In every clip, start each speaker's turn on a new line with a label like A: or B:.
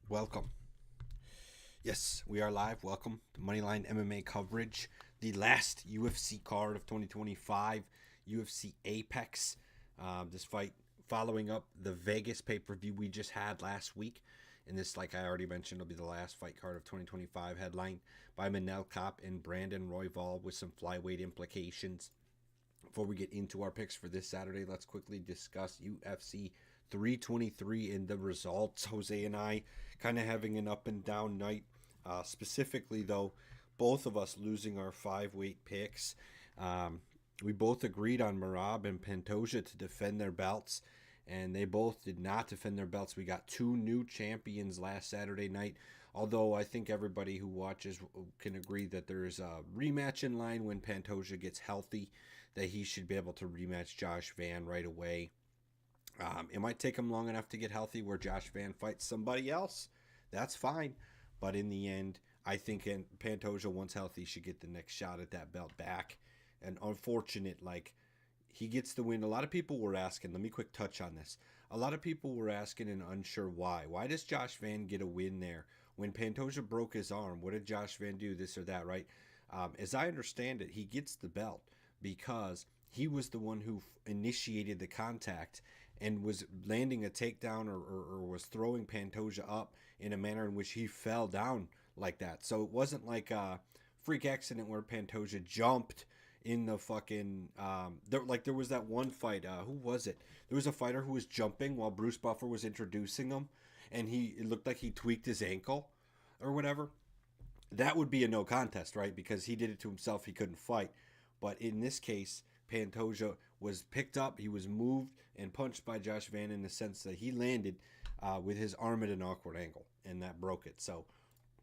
A: Welcome. Yes, we are live. Welcome to Moneyline MMA coverage. The last UFC card of 2025, UFC Apex. This fight following up the Vegas pay-per-view we just had last week. And this, like I already mentioned, will be the last fight card of 2025, headlined by Kape and Brandon Royval with some flyweight implications. Before we get into our picks for this Saturday, let's quickly discuss UFC 323 and the results. Jose and I kind of having an up and down night. Specifically, though, both of us losing our 5-weight picks. We both agreed on Merab and Pantoja to defend their belts, and they both did not defend their belts. We got two new champions last Saturday night, although I think everybody who watches can agree that there's a rematch in line when Pantoja gets healthy, that he should be able to rematch Josh Van right away. It might take him long enough to get healthy where Josh Van fights somebody else. That's fine. But in the end, I think Pantoja, once healthy, should get the next shot at that belt back. And unfortunate, he gets the win. A lot of people were asking, let me quick touch on this. A lot of people were asking and unsure why. Why does Josh Van get a win there? When Pantoja broke his arm, what did Josh Van do? This or that, right? As I understand it, he gets the belt because he was the one who initiated the contact and was landing a takedown or was throwing Pantoja up in a manner in which he fell down like that. So it wasn't like a freak accident where Pantoja jumped in the fucking there was that one fight. Who was it? There was a fighter who was jumping while Bruce Buffer was introducing him, and it looked like he tweaked his ankle or whatever. That would be a no contest, right? Because he did it to himself. He couldn't fight. But in this case, Pantoja was picked up, he was moved and punched by Josh Van in the sense that he landed with his arm at an awkward angle, and that broke it. So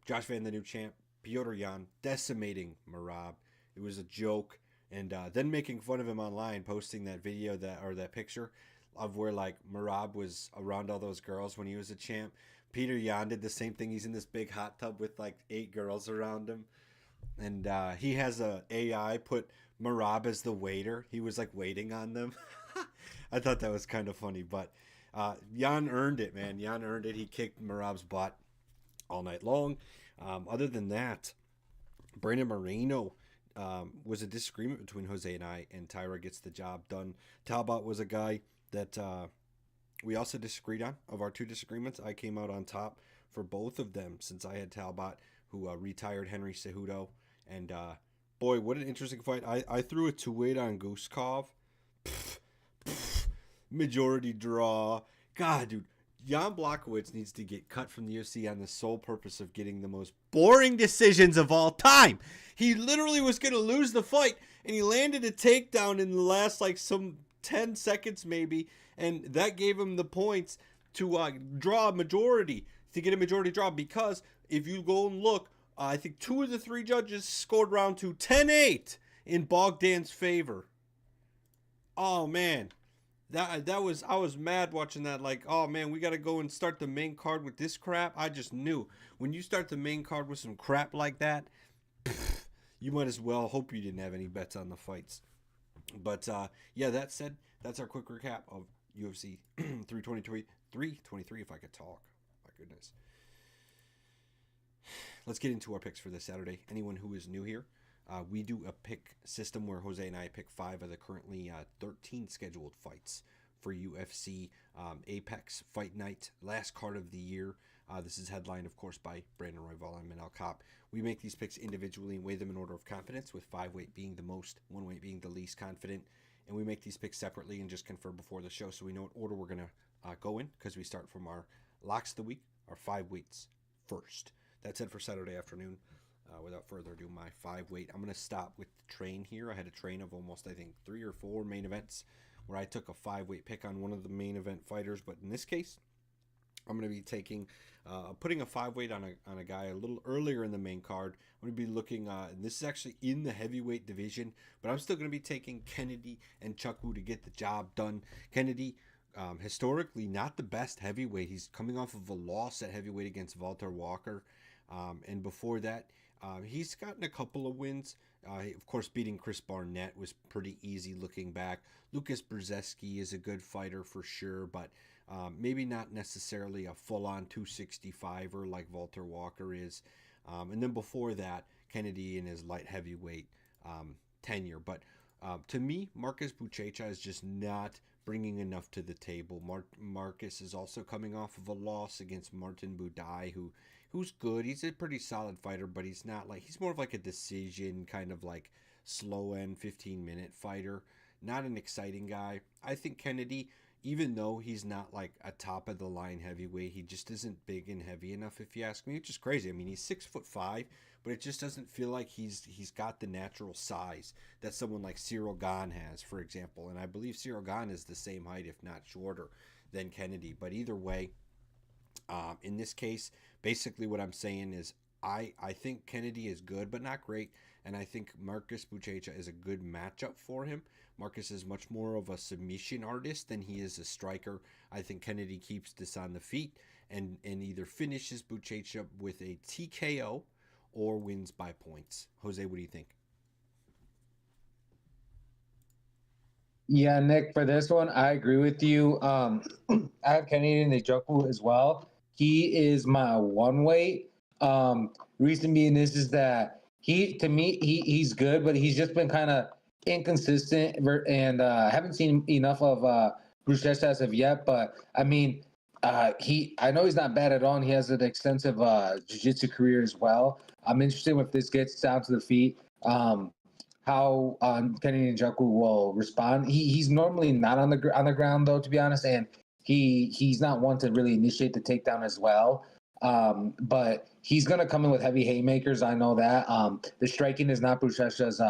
A: Josh Van, the new champ, Piotr Jan decimating Merab. It was a joke, and then making fun of him online, posting that video that picture of where Merab was around all those girls when he was a champ. Peter Yan did the same thing. He's in this big hot tub with 8 girls around him. And he has a AI put Merab as the waiter. He was waiting on them. I thought that was kind of funny, but Jan earned it, man. Jan earned it. He kicked Merab's butt all night long. Other than that, Brandon Moreno was a disagreement between Jose and I, and Tyra gets the job done. Talbot was a guy that we also disagreed on. Of our two disagreements, I came out on top for both of them since I had Talbot, who retired Henry Cejudo. And boy, what an interesting fight. I threw a 2-weight on Guskov. Majority draw. God, dude. Jan Blachowicz needs to get cut from the UFC on the sole purpose of getting the most boring decisions of all time. He literally was going to lose the fight, and he landed a takedown in the last, some 10 seconds maybe, and that gave him the points to draw a majority, to get a majority draw, because if you go and look, I think 2 of the 3 judges scored round 2 10-8 in Bogdan's favor. Oh man, that was, I was mad watching that. Oh man, we got to go and start the main card with this crap. I just knew when you start the main card with some crap like that, you might as well hope you didn't have any bets on the fights. But yeah, that said, that's our quick recap of UFC 323 if I could talk. My goodness. Let's get into our picks for this Saturday. Anyone who is new here, we do a pick system where Jose and I pick 5 of the currently 13 scheduled fights for UFC Apex Fight Night, last card of the year. This is headlined, of course, by Brandon Royval and Kape. We make these picks individually and weigh them in order of confidence, with 5-weight being the most, 1-weight being the least confident. And we make these picks separately and just confirm before the show so we know what order we're going to go in, because we start from our locks of the week, our 5 weights first. That's it for Saturday afternoon. Without further ado, my 5-weight. I'm going to stop with the train here. I had a train of almost, I think, 3 or 4 main events where I took a 5-weight pick on one of the main event fighters. But in this case, I'm going to be putting a 5-weight on a guy a little earlier in the main card. I'm going to be looking, and this is actually in the heavyweight division, but I'm still going to be taking Kennedy and Chuck Wu to get the job done. Kennedy, historically, not the best heavyweight. He's coming off of a loss at heavyweight against Walter Walker. And before that, he's gotten a couple of wins. Of course, beating Chris Barnett was pretty easy looking back. Lucas Brzezinski is a good fighter for sure, but maybe not necessarily a full-on 265er like Walter Walker is. And then before that, Kennedy in his light heavyweight tenure. But to me, Marcus Buchecha is just not bringing enough to the table. Marcus is also coming off of a loss against Martin Budai, who's good. He's a pretty solid fighter, but he's not like, he's more of like a decision kind of like slow end 15-minute fighter. Not an exciting guy. I think Kennedy, even though he's not like a top of the line heavyweight, he just isn't big and heavy enough, if you ask me. It's just crazy. I mean, he's 6'5", but it just doesn't feel like he's got the natural size that someone like Cyril Gane has, for example. And I believe Cyril Gane is the same height, if not shorter, than Kennedy. But either way, in this case, basically what I'm saying is I think Kennedy is good, but not great. And I think Marcus Buchecha is a good matchup for him. Marcus is much more of a submission artist than he is a striker. I think Kennedy keeps this on the feet and either finishes Buchecha with a TKO or wins by points. Jose, what do you think?
B: Yeah, Nick, for this one, I agree with you. I have Kennedy Njoku as well. He is my one weight. Reason being is that to me, he's good, but he's just been kind of inconsistent and haven't seen enough of Bruce as of yet. But I mean, I know he's not bad at all, and he has an extensive jiu-jitsu career as well. I'm interested if this gets down to the feet. How Kennedy Njoku will respond. He's normally not on the ground though, to be honest, and he's not one to really initiate the takedown as well. But he's gonna come in with heavy haymakers. I know that. The striking is not Buchecha's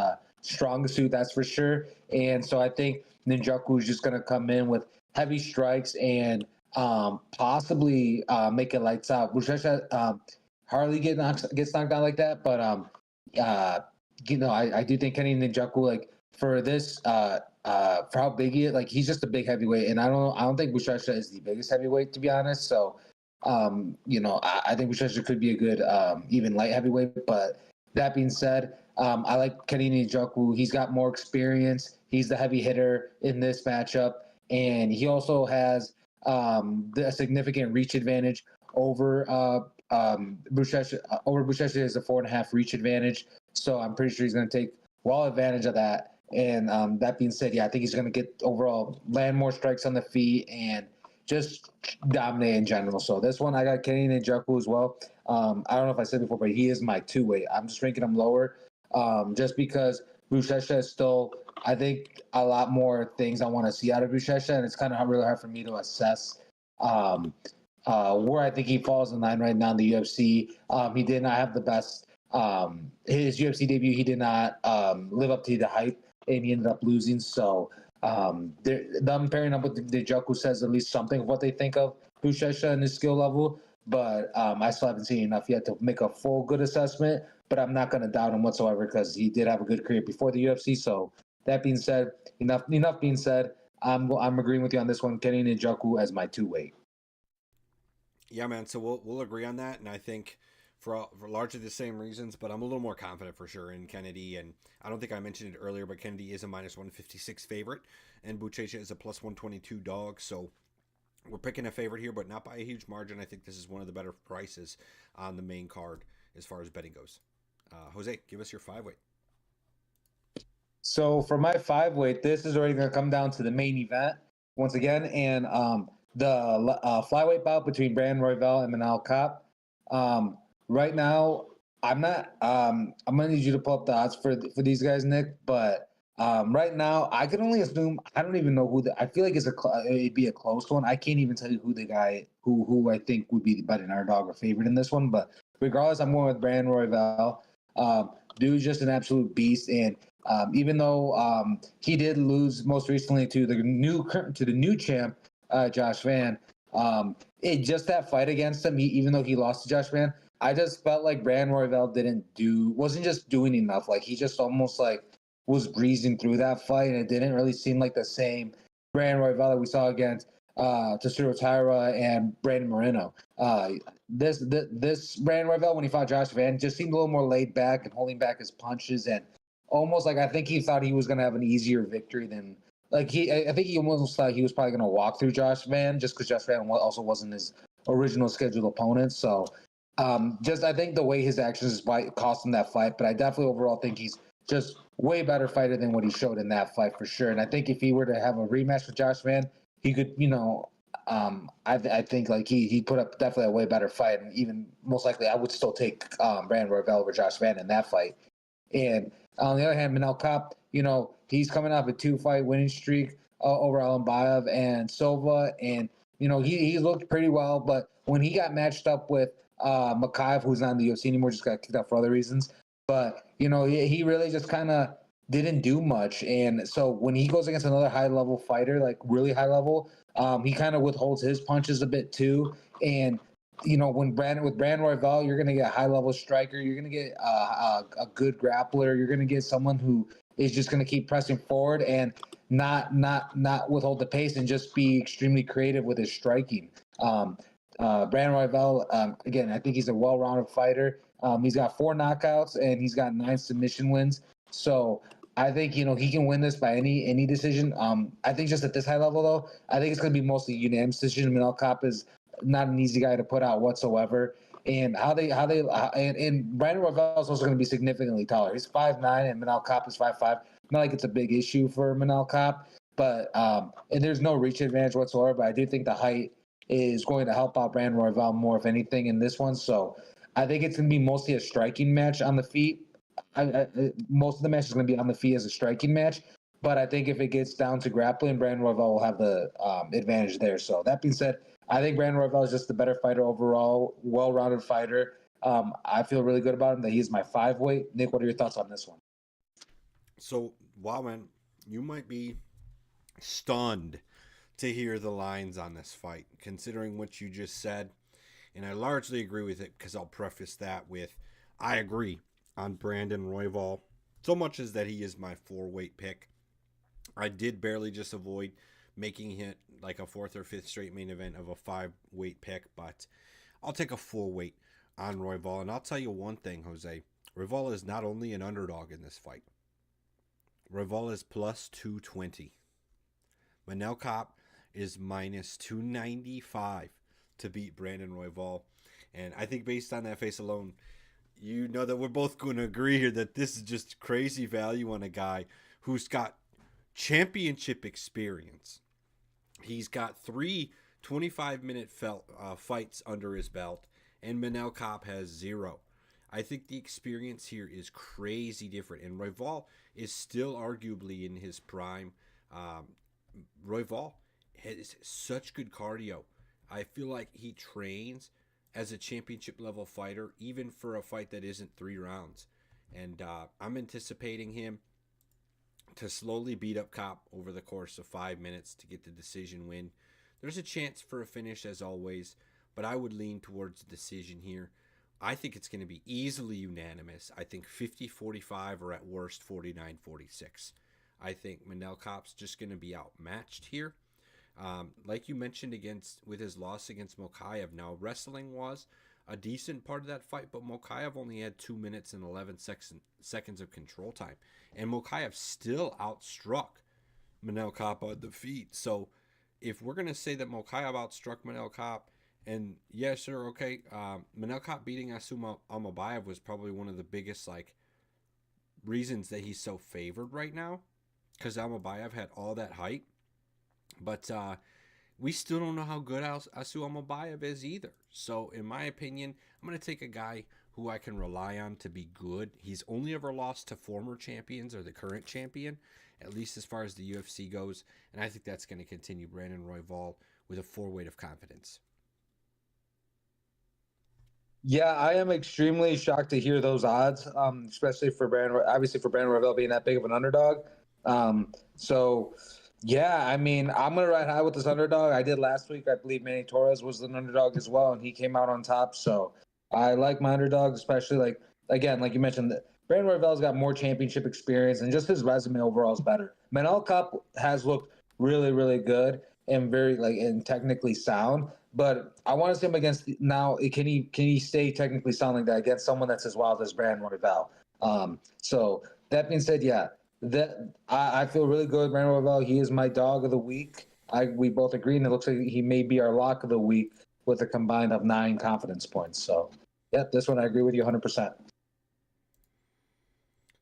B: strongest suit, that's for sure. And so I think Njoku is just gonna come in with heavy strikes and possibly make it lights out. Buchecha hardly gets knocked out like that, but I do think Kenny Njoku, like for this, for how big he is, like he's just a big heavyweight, and I don't think Buchecha is the biggest heavyweight, to be honest. So, I think Buchecha could be a good even light heavyweight. But that being said, I like Kenny Njoku. He's got more experience. He's the heavy hitter in this matchup, and he also has a significant reach advantage over Buchecha. Over Buchecha is a 4.5 reach advantage. So I'm pretty sure he's going to take well advantage of that. And that being said, yeah, I think he's going to get overall land more strikes on the feet and just dominate in general. So this one, I got Kenny Njoku as well. I don't know if I said before, but he is my 2-weight. I'm just ranking him lower just because Buchecha is still, I think, a lot more things I want to see out of Buchecha, and it's kind of really hard for me to assess where I think he falls in line right now in the UFC. He did not have the best his UFC debut. He did not live up to the hype, and he ended up losing. So them pairing up with Njoku says at least something of what they think of Buchecha and his skill level. But I still haven't seen enough yet to make a full good assessment. But I'm not going to doubt him whatsoever because he did have a good career before the UFC. So that being said, enough being said, I'm agreeing with you on this one. Kenny Njoku as my 2-weight.
A: Yeah, man. So we'll agree on that, and I think for largely the same reasons, but I'm a little more confident for sure in Kennedy. And I don't think I mentioned it earlier, but Kennedy is a -156 favorite, and Buchecha is a +122 dog. So we're picking a favorite here, but not by a huge margin. I think this is one of the better prices on the main card as far as betting goes. Jose, give us your 5-weight.
B: So for my 5-weight, this is already going to come down to the main event once again, and the flyweight bout between Brandon Royval and Manal Kape. Right now, I'm not. I'm gonna need you to pull up the odds for these guys, Nick. But right now, I can only assume. I don't even know who. I feel like it'd be a close one. I can't even tell you who the guy who I think would be the betting underdog or favorite in this one. But regardless, I'm going with Brandon Royval. Dude's just an absolute beast, and even though he did lose most recently to the new champ, Josh Van. It just that fight against him, even though he lost to Josh Van, I just felt like Brandon Royval wasn't just doing enough. Like he just almost like was breezing through that fight, and it didn't really seem like the same Brandon Royval that we saw against Tatsuro Taira and Brandon Moreno. This Brandon Royval, when he fought Josh Van, just seemed a little more laid back and holding back his punches, and almost like I think he thought he was going to have an easier victory than like I think he almost thought he was probably going to walk through Josh Van just because Josh Van also wasn't his original scheduled opponent. So just I think the way his actions cost him that fight, but I definitely overall think he's just way better fighter than what he showed in that fight for sure. And I think if he were to have a rematch with Josh Van, he could, I think like he put up definitely a way better fight, and even most likely I would still take Brandon Royval over Josh Van in that fight. And on the other hand, Manel Kape, he's coming off a 2-fight winning streak over Alimbayev and Silva, and he looked pretty well. But when he got matched up with Makayev, who's not in the UFC anymore, just got kicked out for other reasons. But he really just kind of didn't do much. And so when he goes against another high level fighter, like really high level, he kind of withholds his punches a bit too. And when Brandon Royval, you're going to get a high level striker. You're going to get a good grappler. You're going to get someone who is just going to keep pressing forward and not withhold the pace and just be extremely creative with his striking. Brandon Royval, again, I think he's a well-rounded fighter. He's got 4 knockouts and he's got 9 submission wins. So I think he can win this by any decision. I think just at this high level though, I think it's going to be mostly unanimous decision. Manel Kape is not an easy guy to put out whatsoever. And and Brandon Royval is also going to be significantly taller. He's 5'9", and Manel Kape is 5'5". Not like it's a big issue for Manel Kape, but and there's no reach advantage whatsoever. But I do think the height is going to help out Brandon Royval more, if anything, in this one. So I think it's going to be mostly a striking match on the feet. Most of the match is going to be on the feet as a striking match. But I think if it gets down to grappling, Brandon Royval will have the advantage there. So that being said, I think Brandon Royval is just the better fighter overall, well-rounded fighter. I feel really good about him that he's my 5-weight. Nick, what are your thoughts on this one?
A: So, wow, man, you might be stunned to hear the lines on this fight, considering what you just said. And I largely agree with it because I'll preface that with I agree on Brandon Royval, so much as that he is my 4-weight pick. I did barely just avoid making it like a 4th or 5th straight main event of a 5-weight pick, but I'll take a 4-weight on Royval. And I'll tell you one thing, Jose. Royval is not only an underdog in this fight. Royval is plus 220. Manel Kape is minus 295 to beat Brandon Royval. And I think based on that face alone, you know that we're both going to agree here that this is just crazy value on a guy who's got championship experience. He's got 3 25-minute fights under his belt, and Manel Kape has 0. I think the experience here is crazy different, and Royval is still arguably in his prime. Royval has such good cardio. I feel like he trains as a championship level fighter, even for a fight that isn't 3 rounds. And I'm anticipating him to slowly beat up Kape over the course of 5 minutes to get the decision win. There's a chance for a finish as always, but I would lean towards the decision here. I think it's going to be easily unanimous. I think 50-45 or at worst 49-46. I think Manel Kape's just going to be outmatched here. Like you mentioned with his loss against Mokaev, now wrestling was a decent part of that fight, but Mokaev only had 2 minutes and 11 seconds of control time. And Mokaev still outstruck Manel Kape on the feet. So if we're going to say that Mokaev outstruck Manel Kape, and yeah, sure, okay, Manel Kape beating Asu Alimbayev was probably one of the biggest reasons that he's so favored right now, because Alimbayev had all that height. But we still don't know how good Asu Alimbayev is either. So in my opinion, I'm going to take a guy who I can rely on to be good. He's only ever lost to former champions or the current champion, at least as far as the UFC goes. And I think that's going to continue. Brandon Royval with a 4-weight of confidence.
B: Yeah, I am extremely shocked to hear those odds, especially for Brandon Royval being that big of an underdog. Yeah, I mean, I'm going to ride high with this underdog. I did last week. I believe Manny Torres was an underdog as well, and he came out on top. So I like my underdog, especially like you mentioned, Brandon Royval's got more championship experience, and just his resume overall is better. Manel Kape has looked really, really good and very and technically sound. But I want to see him against now. Can he stay technically sound like that against someone that's as wild as Brandon Royval? So That being said, yeah, that I feel really good. Brandon Royval, he is my dog of the week. We both agree, and it looks like he may be our lock of the week with a combined of 9 confidence points. So, yeah, this one I agree with you 100%.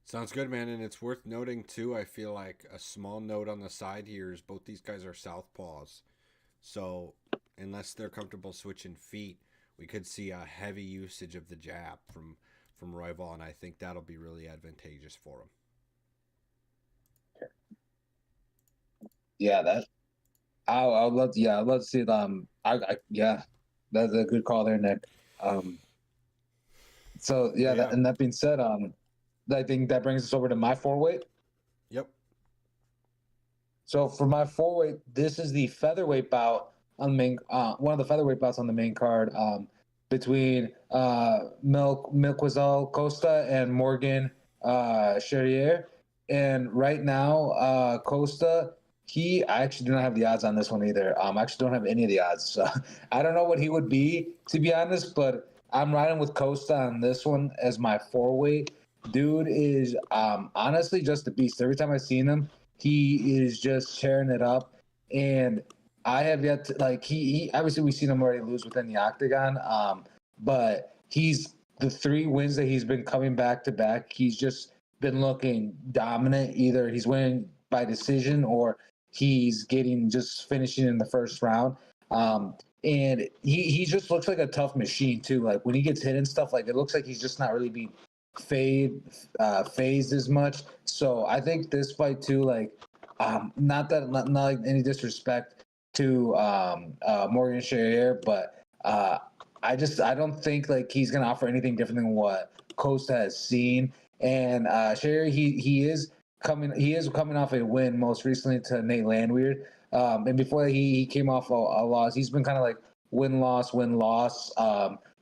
A: Sounds good, man. And it's worth noting, too, I feel like a small note on the side here is both these guys are southpaws. So, unless they're comfortable switching feet, we could see a heavy usage of the jab from Royval, and I think that'll be really advantageous for him.
B: Yeah, that I'll love. Yeah, I'd love to see it. Yeah, that's a good call there, Nick. Um, so yeah,
A: But yeah,
B: and that being said, I think that brings us over to my four weight.
A: yep.
B: So for my four weight, this is the featherweight bout on the main, one of the featherweight bouts on the main card, between Milquizal Costa and Morgan Charrier. And right now, Costa, I actually do not have the odds on this one either. I actually don't have any of the odds. So I don't know what he would be, to be honest, but I'm riding with Costa on this one as my four weight. Dude is honestly just a beast. Every time I've seen him, he is just tearing it up. And I have yet to, like, he obviously we've seen him already lose within the octagon. But he's the 3 wins that he's been coming back to back. He's just been looking dominant. Either he's winning by decision or he's getting just finishing in the first round. And he just looks like a tough machine too. Like when he gets hit and stuff, like it looks like he's just not really being phased as much. So I think this fight too, like, not like any disrespect to Morgan Charrier, but I don't think like he's gonna offer anything different than what Costa has seen. And Charrier, he is coming off a win most recently to Nate Landwehr. And before that, he came off a loss. He's been kind of like win loss, win loss.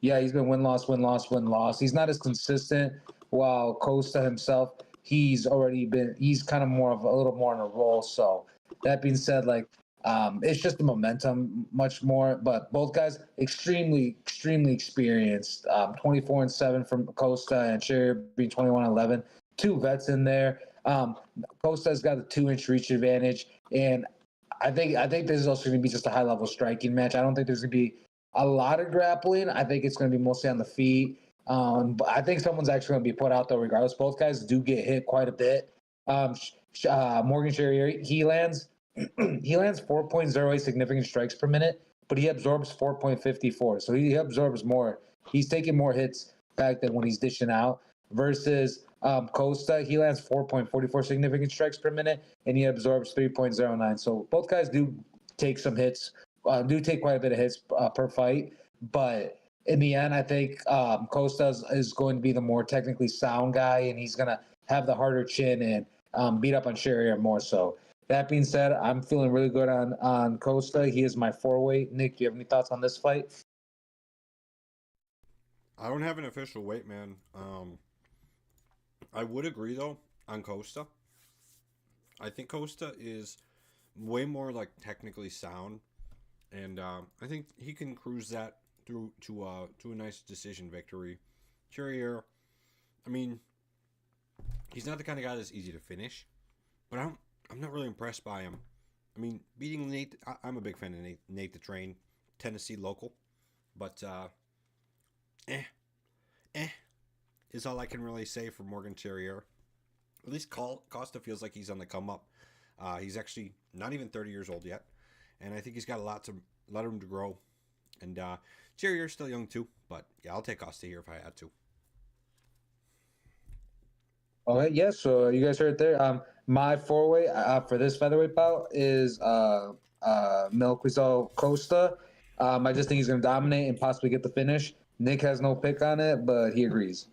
B: Yeah, he's been win loss, win loss, win loss. He's not as consistent. While Costa himself, he's kind of more of a little more on a roll. So that being said, like, it's just the momentum much more. But both guys extremely, extremely experienced. 24-7 from Costa and Cherry being 21-11. 2 vets in there. Costa's got a 2-inch reach advantage, and I think this is also going to be just a high level striking match. I don't think there's going to be a lot of grappling. I think it's going to be mostly on the feet. But I think someone's actually going to be put out though, regardless. Both guys do get hit quite a bit. Morgan Charrier, he lands 4.08 significant strikes per minute, but he absorbs 4.54. So he absorbs more. He's taking more hits back than when he's dishing out. Versus Costa, he lands 4.44 significant strikes per minute, and he absorbs 3.09. So both guys do take some hits, do take quite a bit of hits per fight. But in the end, I think Costa is going to be the more technically sound guy, and he's going to have the harder chin and beat up on Charrier more so. That being said, I'm feeling really good on Costa. He is my 4-weight. Nick, do you have any thoughts on this fight?
A: I don't have an official weight, man. I would agree though on Costa. I think Costa is way more like technically sound, and I think he can cruise that through to a nice decision victory. Courier, I mean, he's not the kind of guy that's easy to finish, but I'm not really impressed by him. I mean, beating Nate, I'm a big fan of Nate the Train, Tennessee local, but eh, eh is all I can really say for Morgan Charrier. At least Costa feels like he's on the come up. He's actually not even 30 years old yet, and I think he's got a lot to let him to grow. And Charrier's still young too, but yeah, I'll take Costa here if I had to.
B: Okay, yeah. So you guys heard it there. My 4-weight for this featherweight bout is Milquizal Costa. I just think he's going to dominate and possibly get the finish. Nick has no pick on it, but he agrees.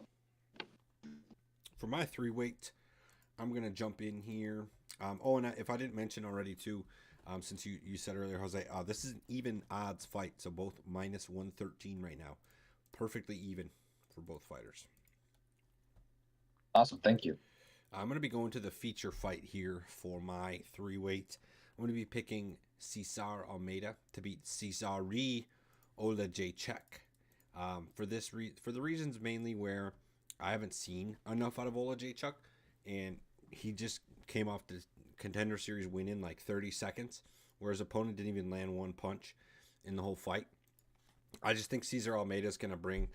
A: For my 3-weight, I'm gonna jump in here. And if I didn't mention already too, since you said earlier, Jose, this is an even odds fight, so both minus 113 right now, perfectly even for both fighters.
B: Awesome, thank you.
A: I'm gonna be going to the feature fight here for my 3-weight. I'm gonna be picking Cesar Almeida to beat Cesare Olajaychuk. For the reasons mainly where I haven't seen enough out of Olajaychuk, and he just came off the Contender Series win in like 30 seconds, where his opponent didn't even land one punch in the whole fight. I just think Cesar Almeida is going to bring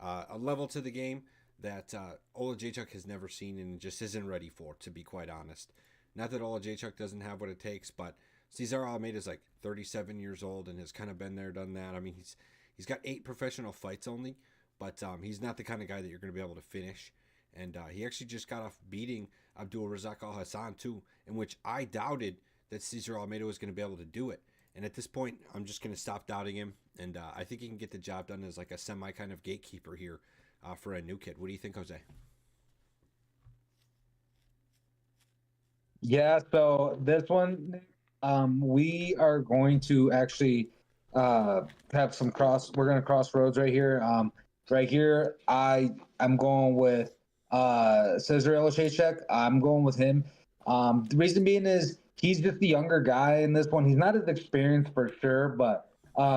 A: a level to the game that Olajaychuk has never seen and just isn't ready for, to be quite honest. Not that Olajaychuk doesn't have what it takes, but Cesar Almeida is like 37 years old and has kind of been there, done that. I mean, he's got 8 professional fights only, but he's not the kind of guy that you're going to be able to finish. And he actually just got off beating Abdul Razak Al Hassan too, in which I doubted that Cesar Almeida was going to be able to do it. And at this point, I'm just going to stop doubting him, and I think he can get the job done as like a semi kind of gatekeeper here for a new kid. What do you think, Jose?
B: Yeah, so this one, we are going to actually uh, have some cross. We're going to cross roads right here. Right here, I'm going with Cesar Ilachechek. I'm going with him. The reason being is he's just the younger guy in this one. He's not as experienced for sure, but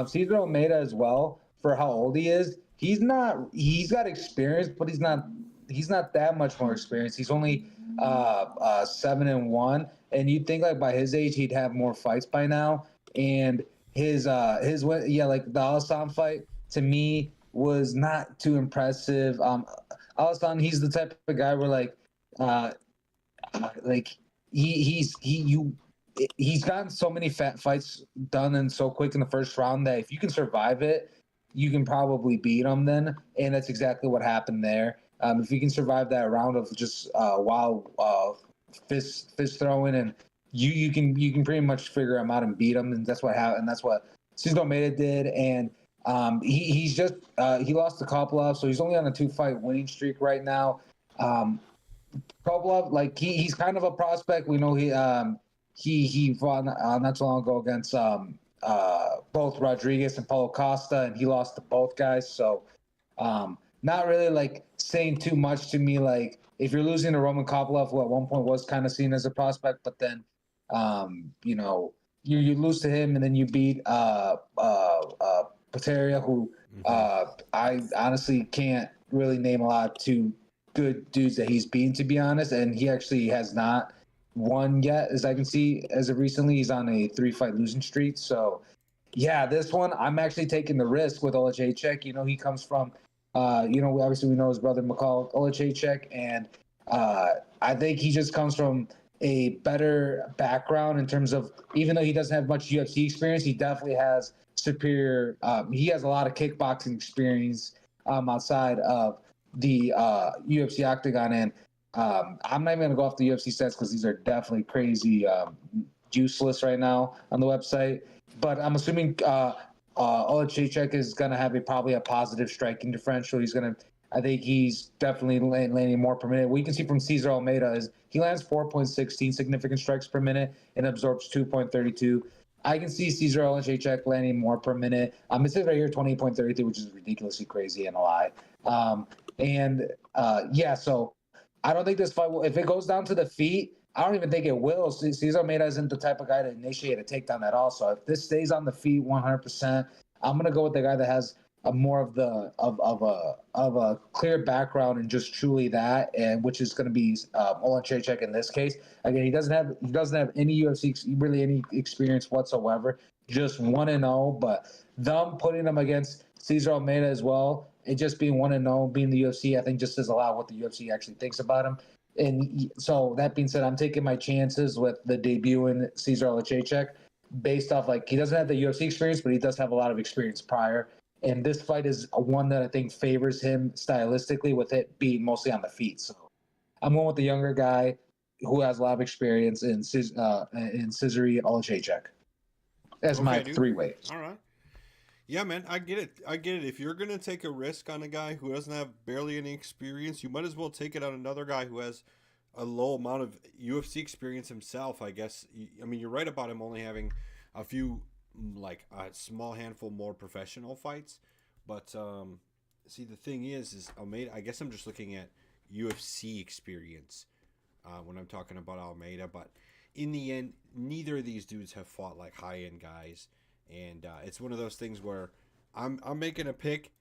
B: Cesar Almeida as well for how old he is. He's not. He's got experience, but he's not. He's not that much more experienced. He's only 7-1, and you'd think like by his age he'd have more fights by now. And his yeah, like the Al fight to me was not too impressive. Al, he's the type of guy where uh, like he's gotten so many fat fights done and so quick in the first round that if you can survive it, you can probably beat him then. And that's exactly what happened there. If you can survive that round of just wild fist throwing, and you can pretty much figure him out and beat him, and that's what happened. And that's what Cesar Almeida did. And he's just he lost to Kopylov, so he's only on a 2-fight winning streak right now. Kopylov, like he's kind of a prospect. We know he fought not so long ago against both Rodriguez and Paulo Costa, and he lost to both guys. So not really like saying too much to me. Like if you're losing to Roman Kopylov, who at one point was kind of seen as a prospect, but then you lose to him and then you beat Pateria, who I honestly can't really name a lot to good dudes that he's beaten, to be honest, and he actually has not won yet, as I can see as of recently. He's on a 3-fight losing streak. So yeah, this one I'm actually taking the risk with Olajaychuk. He comes from obviously we know his brother McCall Olajaychuk, and I think he just comes from a better background in terms of, even though he doesn't have much UFC experience, he definitely has superior he has a lot of kickboxing experience outside of the UFC octagon. And I'm not even going to go off the UFC stats because these are definitely crazy useless right now on the website. But I'm assuming Olajaychuk is going to have probably a positive striking differential. I think he's definitely landing more per minute. What you can see from Cesar Almeida is he lands 4.16 significant strikes per minute and absorbs 2.32. I can see Cesar Olajaychuk landing more per minute. It says right here 20.33, which is ridiculously crazy and a lie. So I don't think this fight will, if it goes down to the feet, I don't even think it will. Cesar Almeida isn't the type of guy to initiate a takedown at all. So if this stays on the feet 100%, I'm gonna go with the guy that has a more of a clear background and just truly that, and which is going to be Olajaychuk in this case. Again, he doesn't have any UFC really any experience whatsoever. Just 1-0, but them putting him against Cesar Almeida as well, and just being 1-0, being the UFC, I think just says a lot what the UFC actually thinks about him. And so that being said, I'm taking my chances with the debut in Cesar Olajaychuk based off, like, he doesn't have the UFC experience, but he does have a lot of experience prior. And this fight is one that I think favors him stylistically, with it being mostly on the feet. So I'm going with the younger guy who has a lot of experience in Cesare Olajaychuk as my
A: Okay, dude.
B: 3-way.
A: All right. Yeah, man, I get it. I get it. If you're gonna take a risk on a guy who doesn't have barely any experience, you might as well take it on another guy who has a low amount of UFC experience himself. I guess. I mean, you're right about him only having a few, like a small handful more professional fights. But see, the thing is Almeida. I guess I'm just looking at UFC experience when I'm talking about Almeida. But in the end, neither of these dudes have fought like high end guys. And it's one of those things where I'm making a pick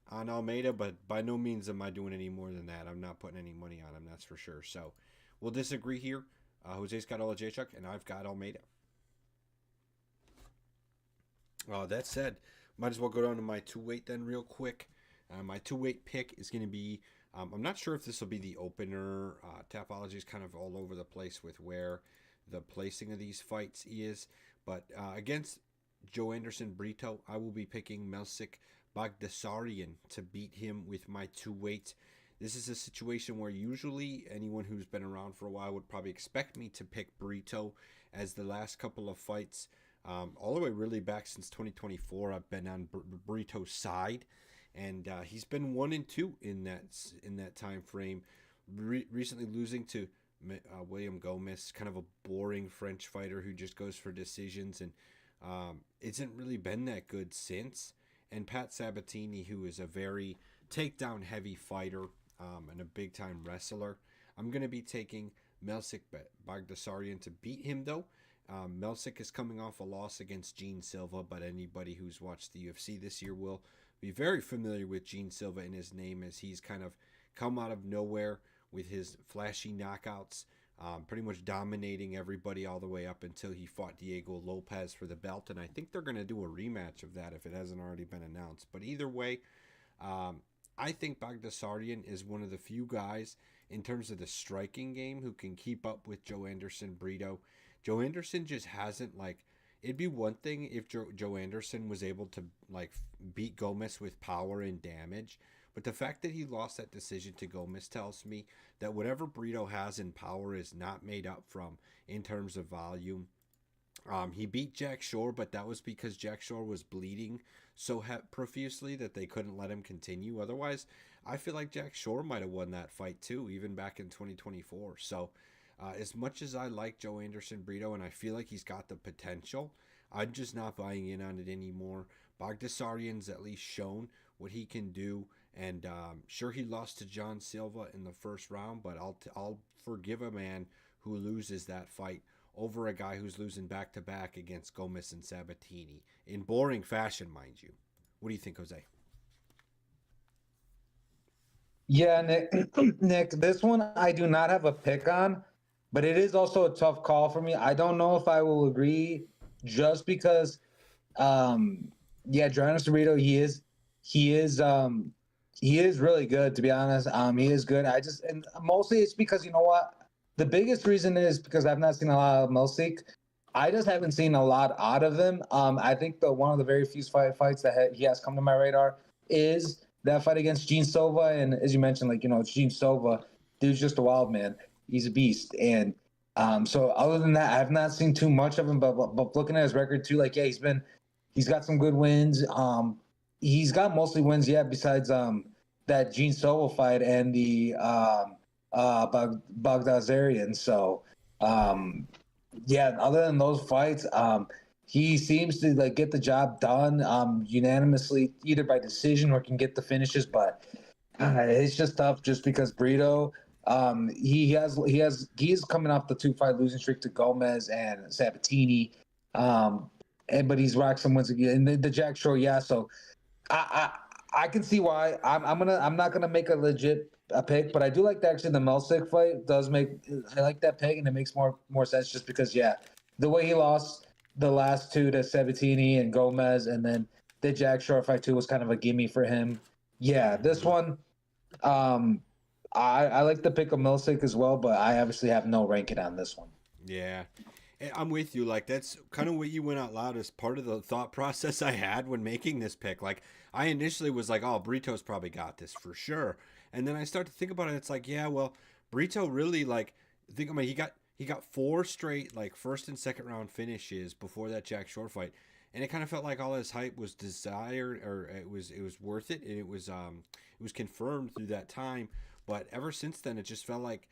A: on Almeida, but by no means am I doing any more than that. I'm not putting any money on him, that's for sure. So We'll disagree here. Jose's got Olajaychuk, and I've got Almeida. That said, might as well go down to my two-weight then real quick. My two-weight pick is going to be, I'm not sure if this will be the opener. Tapology is kind of all over the place with where the placing of these fights is. But against Joe Anderson Brito, I will be picking Melsik Bagdasaryan to beat him with my two-weight. This is a situation where usually anyone who's been around for a while would probably expect me to pick Brito, as the last couple of fights, all the way really back since 2024, I've been on Brito's side, and he's been 1-2 in that time frame. Recently losing to William Gomez, kind of a boring French fighter who just goes for decisions, and isn't really been that good since. And Pat Sabatini, who is a very takedown heavy fighter and a big time wrestler. I'm going to be taking Melsik Bagdasaryan to beat him, though. Melsik is coming off a loss against Gene Silva, but anybody who's watched the UFC this year will be very familiar with Gene Silva and his name, as he's kind of come out of nowhere with his flashy knockouts, pretty much dominating everybody all the way up until he fought Diego Lopez for the belt. And I think they're going to do a rematch of that if it hasn't already been announced. But either way, I think Bagdasaryan is one of the few guys in terms of the striking game who can keep up with Joe Anderson Brito. Joe Anderson just hasn't, it'd be one thing if Joe Anderson was able to beat Gomez with power and damage, but the fact that he lost that decision to Gomez tells me that whatever Brito has in power is not made up from in terms of volume. He beat Jack Shore, but that was because Jack Shore was bleeding so profusely that they couldn't let him continue. Otherwise, I feel like Jack Shore might have won that fight too, even back in 2024. So as much as I like Joe Anderson Brito and I feel like he's got the potential, I'm just not buying in on it anymore. Bagdasaryan's at least shown what he can do, and sure, he lost to John Silva in the first round, but I'll forgive a man who loses that fight over a guy who's losing back-to-back against Gomez and Sabatini. In boring fashion, mind you. What do you think, Jose?
B: Yeah, Nick, this one I do not have a pick on, but it is also a tough call for me. I don't know if I will agree, just because Jonas Cerrito, he is he is really good, to be honest. He is good. And mostly it's because, you know what? The biggest reason is because I've not seen a lot of Melsik. I just haven't seen a lot out of him. I think one of the very few fights that he has come to my radar is that fight against Gene Silva. And as you mentioned, it's Gene Silva. Dude's just a wild man. He's a beast. And so other than that, I've not seen too much of him. But looking at his record too, he's got some good wins. He's got mostly wins, besides that Gene Silva fight and the Bagdasaryan. So, other than those fights, he seems to get the job done unanimously, either by decision or can get the finishes. But it's just tough, just because Brito, he's coming off the 2-fight losing streak to Gomez and Sabatini, but he's rocked some wins again. And the Jack Shore, So I can see why. I'm not gonna make a legit pick, but I do like the Melsik fight. I like that pick, and it makes more sense, just because the way he lost the last two to Sabatini and Gomez, and then the Jack Shore fight too was kind of a gimme for him. This one, I like the pick of Melsik as well, but I obviously have no ranking on this one.
A: Yeah. I'm with you. That's kind of what you went out loud as part of the thought process I had when making this pick. I initially was like, oh, Brito's probably got this for sure. And then I start to think about it. It's Brito really, he got 4 straight, first and second round finishes before that Jack Shore fight. And it kind of felt like all his hype was desired, or it was worth it. And it was confirmed through that time. But ever since then, it just felt like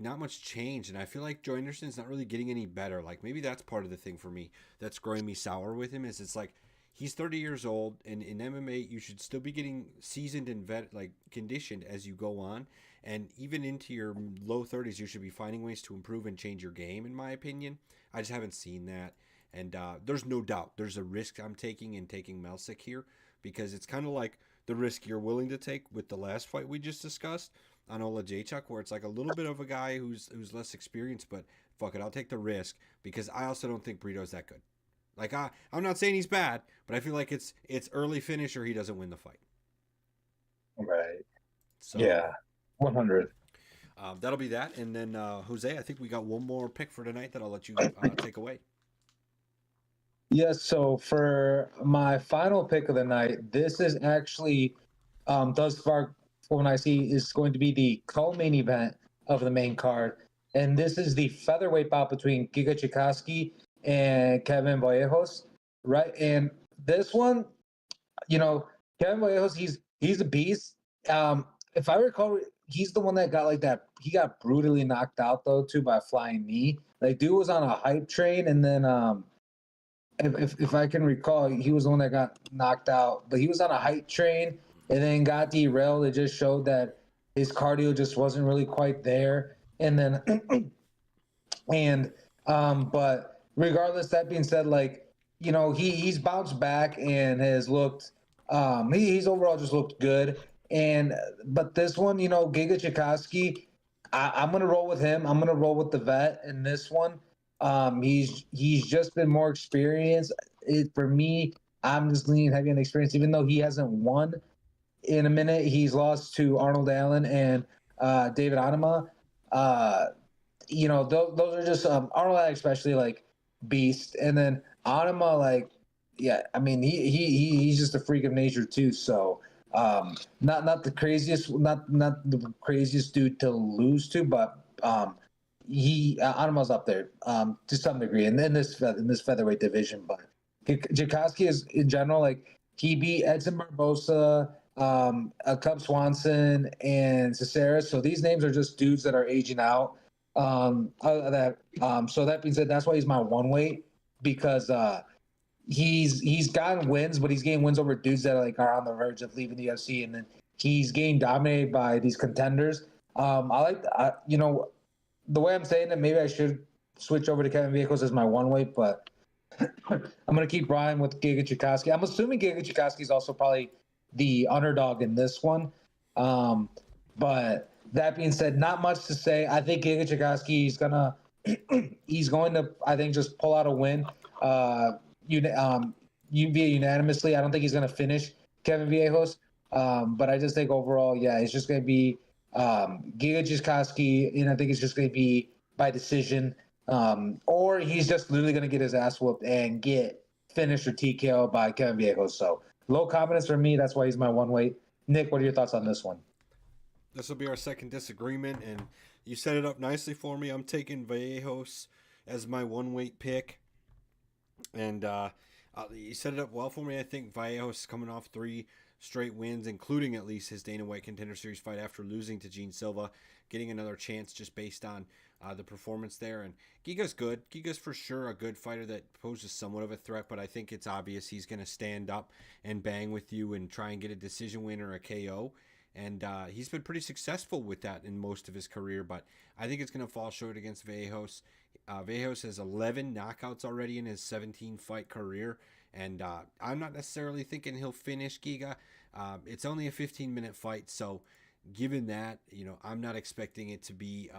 A: not much change, and I feel like Joe Anderson's not really getting any better. Maybe that's part of the thing for me that's growing me sour with him, is he's 30 years old, and in MMA you should still be getting seasoned and conditioned as you go on, and even into your low 30s you should be finding ways to improve and change your game, in my opinion. I just haven't seen that, and there's no doubt there's a risk I'm taking in taking Melsik here, because it's kind of like the risk you're willing to take with the last fight we just discussed. on Olajaychuk, where it's like a little bit of a guy who's less experienced, but fuck it, I'll take the risk because I also don't think Brito's that good. Like I'm not saying he's bad, but I feel like it's early finish or he doesn't win the fight.
B: Right.
A: So
B: Yeah. 100.
A: that'll be that. And then Jose, I think we got one more pick for tonight that I'll let you take away.
B: Yes. So for my final pick of the night, this is actually thus far from what I see is going to be the co-main event of the main card, and this is the featherweight bout between Giga Chikowski and Kevin Vallejos, right? And this one, you know, Kevin Vallejos, he's a beast. If I recall, he's the one that got like that. He got brutally knocked out though too by a flying knee. Like dude was on a hype train, and then if I can recall, he was the one that got knocked out. But he was on a hype train and then got derailed. It just showed that his cardio just wasn't really quite there. And then and but regardless, that being said, like he's bounced back and has looked he's overall just looked good. And but this one, Giga Chikowski, I'm gonna roll with him. I'm gonna roll with the vet in this one. He's just been more experienced. For me, I'm just leaning heavy on experience, even though he hasn't won in a minute. He's lost to Arnold Allen and David Anima. Uh, those are just Arnold Allen especially like beast, and then Anima like yeah, I mean he's just a freak of nature too. So not the craziest, not the craziest dude to lose to, but he Animal's up there to some degree, and then in this featherweight division. But Jakoski is in general like he beat Edson Barbosa, Cub Swanson, and Caceres. So these names are just dudes that are aging out. So that being said, that's why he's my one weight because he's gotten wins, but he's getting wins over dudes that are on the verge of leaving the UFC, and then he's getting dominated by these contenders. The way I'm saying it, maybe I should switch over to Kevin Vehicles as my one weight, but I'm gonna keep Ryan with Giga Chikowski. I'm assuming Giga Chikowski is also probably the underdog in this one. But that being said, not much to say. I think Giga Chikowski is gonna he's going to I think just pull out a win. Unanimously. I don't think he's gonna finish Kevin Viejos. But I just think overall, yeah, it's just gonna be Giga Chikowski, and I think it's just gonna be by decision. Or he's just literally going to get his ass whooped and get finished or TKO by Kevin Viejos. So low confidence for me. That's why he's my one weight. Nick, what are your thoughts on this one?
A: This will be our second disagreement, and you set it up nicely for me. I'm taking Vallejos as my one weight pick, and you set it up well for me. I think Vallejos is coming off 3 straight wins, including at least his Dana White Contender Series fight after losing to Gene Silva, getting another chance just based on the performance there. And Giga's good. Giga's for sure a good fighter that poses somewhat of a threat, but I think it's obvious he's going to stand up and bang with you and try and get a decision win or a KO. And he's been pretty successful with that in most of his career, but I think it's going to fall short against Vallejos. Vallejos has 11 knockouts already in his 17-fight career, and I'm not necessarily thinking he'll finish Giga. It's only a 15-minute fight, so given that, I'm not expecting it to be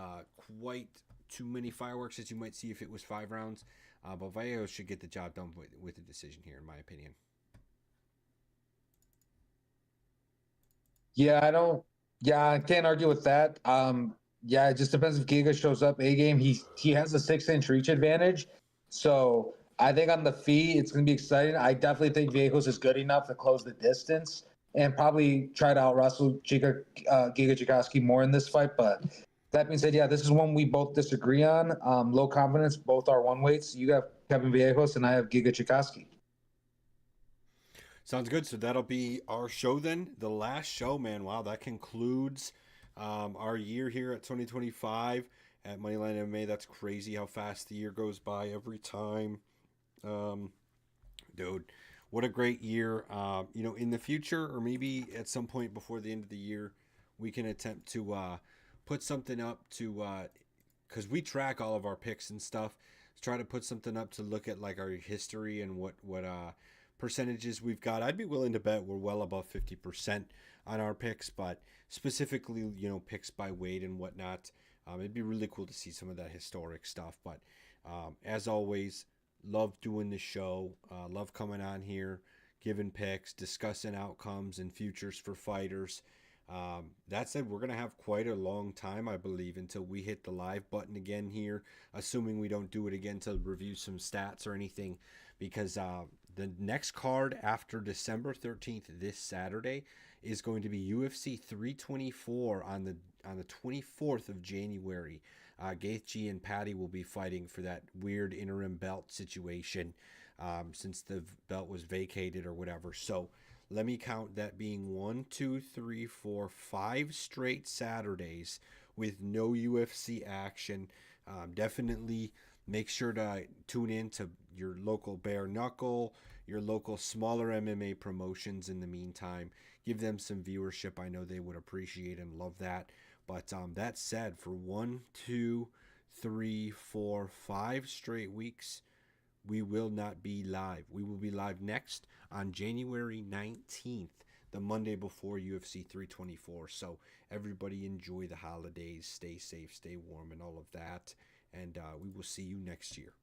A: quite too many fireworks as you might see if it was 5 rounds. But Vallejos should get the job done with a decision here, in my opinion.
B: I can't argue with that. Yeah, it just depends if Giga shows up A game. He has a 6-inch reach advantage. So I think on the feet, it's going to be exciting. I definitely think Viejos is good enough to close the distance and probably try to out wrestle Giga Chikowski more in this fight. But that being said, yeah, this is one we both disagree on. Low confidence, both are one weights. You got Kevin Viejos and I have Giga Chikowski.
A: Sounds good. So that'll be our show then. The last show, man. Wow, that concludes our year here at 2025 at Moneyline MMA. That's crazy how fast the year goes by every time. Dude, what a great year. In the future or maybe at some point before the end of the year, we can attempt to put something up to because we track all of our picks and stuff. Let's try to put something up to look at like our history and what percentages we've got, I'd be willing to bet we're well above 50% on our picks, but specifically, picks by weight and whatnot. It'd be really cool to see some of that historic stuff. But as always, love doing the show. Love coming on here, giving picks, discussing outcomes and futures for fighters. That said, we're going to have quite a long time, I believe, until we hit the live button again here, assuming we don't do it again to review some stats or anything, because the next card after December 13th, this Saturday, is going to be UFC 324 on the 24th of January. Gaethje and Patty will be fighting for that weird interim belt situation since the belt was vacated or whatever. So let me count that being 1, 2, 3, 4, 5 straight Saturdays with no UFC action. Definitely make sure to tune in to your local bare knuckle, your local smaller MMA promotions in the meantime. Give them some viewership. I know they would appreciate and love that. But that said, for 1, 2, 3, 4, 5 straight weeks, we will not be live. We will be live next on January 19th, the Monday before UFC 324. So everybody enjoy the holidays, stay safe, stay warm, and all of that. And we will see you next year.